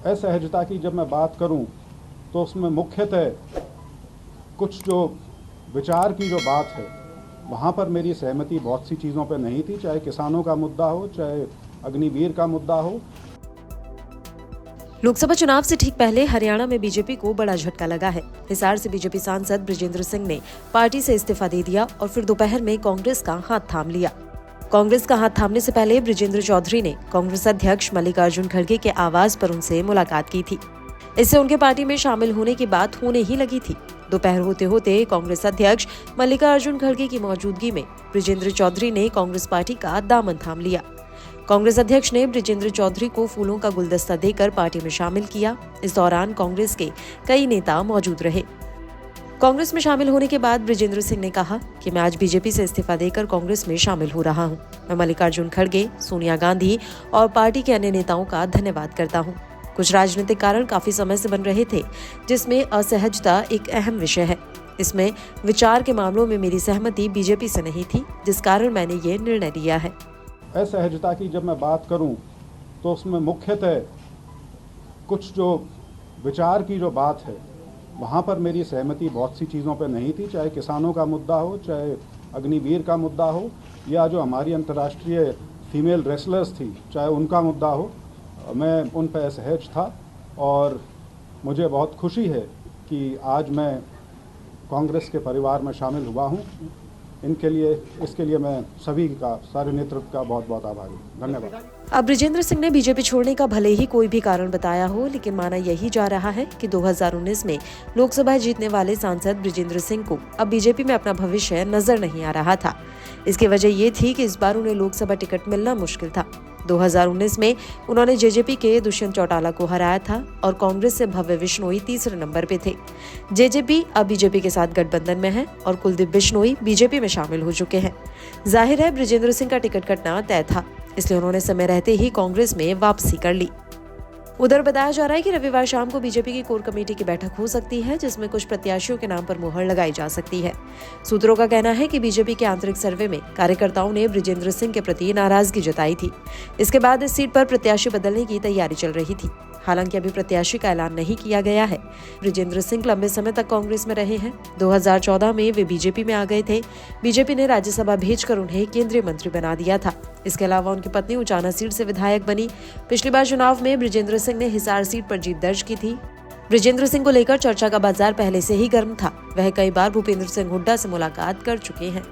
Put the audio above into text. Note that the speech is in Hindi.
असहजता की जब मैं बात करूं तो उसमें मुख्यतः कुछ जो विचार की जो बात है वहाँ पर मेरी सहमति बहुत सी चीज़ों पर नहीं थी, चाहे किसानों का मुद्दा हो, चाहे अग्निवीर का मुद्दा हो। लोकसभा चुनाव से ठीक पहले हरियाणा में बीजेपी को बड़ा झटका लगा है। हिसार से बीजेपी सांसद बृजेंद्र सिंह ने पार्टी से इस्तीफा दे दिया और फिर दोपहर में कांग्रेस का हाथ थाम लिया। कांग्रेस का हाथ थामने से पहले बृजेंद्र चौधरी ने कांग्रेस अध्यक्ष मल्लिकार्जुन खड़गे के आवास पर उनसे मुलाकात की थी। इससे उनके पार्टी में शामिल होने की बात होने ही लगी थी। दोपहर होते होते कांग्रेस अध्यक्ष मल्लिकार्जुन खड़गे की मौजूदगी में बृजेंद्र चौधरी ने कांग्रेस पार्टी का दामन थाम लिया। कांग्रेस अध्यक्ष ने बृजेंद्र चौधरी को फूलों का गुलदस्ता देकर पार्टी में शामिल किया। इस दौरान कांग्रेस के कई नेता मौजूद रहे। कांग्रेस में शामिल होने के बाद बृजेंद्र सिंह ने कहा कि मैं आज बीजेपी से इस्तीफा देकर कांग्रेस में शामिल हो रहा हूं। मैं मल्लिकार्जुन खड़गे, सोनिया गांधी और पार्टी के अन्य नेताओं का धन्यवाद करता हूं। कुछ राजनीतिक कारण काफी समय से बन रहे थे, जिसमें असहजता एक अहम विषय है। इसमें विचार के मामलों में मेरी सहमति बीजेपी से नहीं थी, जिस कारण मैंने ये निर्णय लिया है। असहजता की जब मैं बात करूं तो उसमें मुख्यतः कुछ जो विचार की जो बात है वहाँ पर मेरी सहमति बहुत सी चीज़ों पर नहीं थी, चाहे किसानों का मुद्दा हो, चाहे अग्निवीर का मुद्दा हो, या जो हमारी अंतर्राष्ट्रीय फीमेल रेसलर्स थी चाहे उनका मुद्दा हो। मैं उन पर असहज था और मुझे बहुत खुशी है कि आज मैं कांग्रेस के परिवार में शामिल हुआ हूँ। इसके लिए मैं सभी का, सारे नेतृत्व का बहुत बहुत आभारी हूँ। धन्यवाद। अब बृजेंद्र सिंह ने बीजेपी छोड़ने का भले ही कोई भी कारण बताया हो, लेकिन माना यही जा रहा है कि 2019 में लोकसभा जीतने वाले सांसद बृजेंद्र सिंह को अब बीजेपी में अपना भविष्य नजर नहीं आ रहा था। इसकी वजह ये थी कि इस बार उन्हें लोकसभा टिकट मिलना मुश्किल था। 2019 में उन्होंने जेजेपी के दुष्यंत चौटाला को हराया था और कांग्रेस से भव्य बिश्नोई तीसरे नंबर पे थे। जेजेपी अब बीजेपी के साथ गठबंधन में है और कुलदीप बिश्नोई बीजेपी में शामिल हो चुके हैं। जाहिर है बृजेंद्र सिंह का टिकट कटना तय था, इसलिए उन्होंने समय रहते ही कांग्रेस में वापसी कर ली। उधर बताया जा रहा है कि रविवार शाम को बीजेपी की कोर कमेटी की बैठक हो सकती है, जिसमें कुछ प्रत्याशियों के नाम पर मुहर लगाई जा सकती है। सूत्रों का कहना है कि बीजेपी के आंतरिक सर्वे में कार्यकर्ताओं ने बृजेंद्र सिंह के प्रति नाराजगी जताई थी। इसके बाद इस सीट पर प्रत्याशी बदलने की तैयारी चल रही थी। हालांकि अभी प्रत्याशी का ऐलान नहीं किया गया है। बृजेंद्र सिंह लंबे समय तक कांग्रेस में रहे हैं। 2014 में वे बीजेपी में आ गए थे। बीजेपी ने राज्यसभा भेजकर उन्हें केंद्रीय मंत्री बना दिया था। इसके अलावा उनकी पत्नी उचाना सीट से विधायक बनी। पिछली बार चुनाव में बृजेंद्र सिंह ने हिसार सीट पर जीत दर्ज की थी। बृजेंद्र सिंह को लेकर चर्चा का बाजार पहले से ही गर्म था। वह कई बार भूपेंद्र सिंह हुड्डा से मुलाकात कर चुके हैं।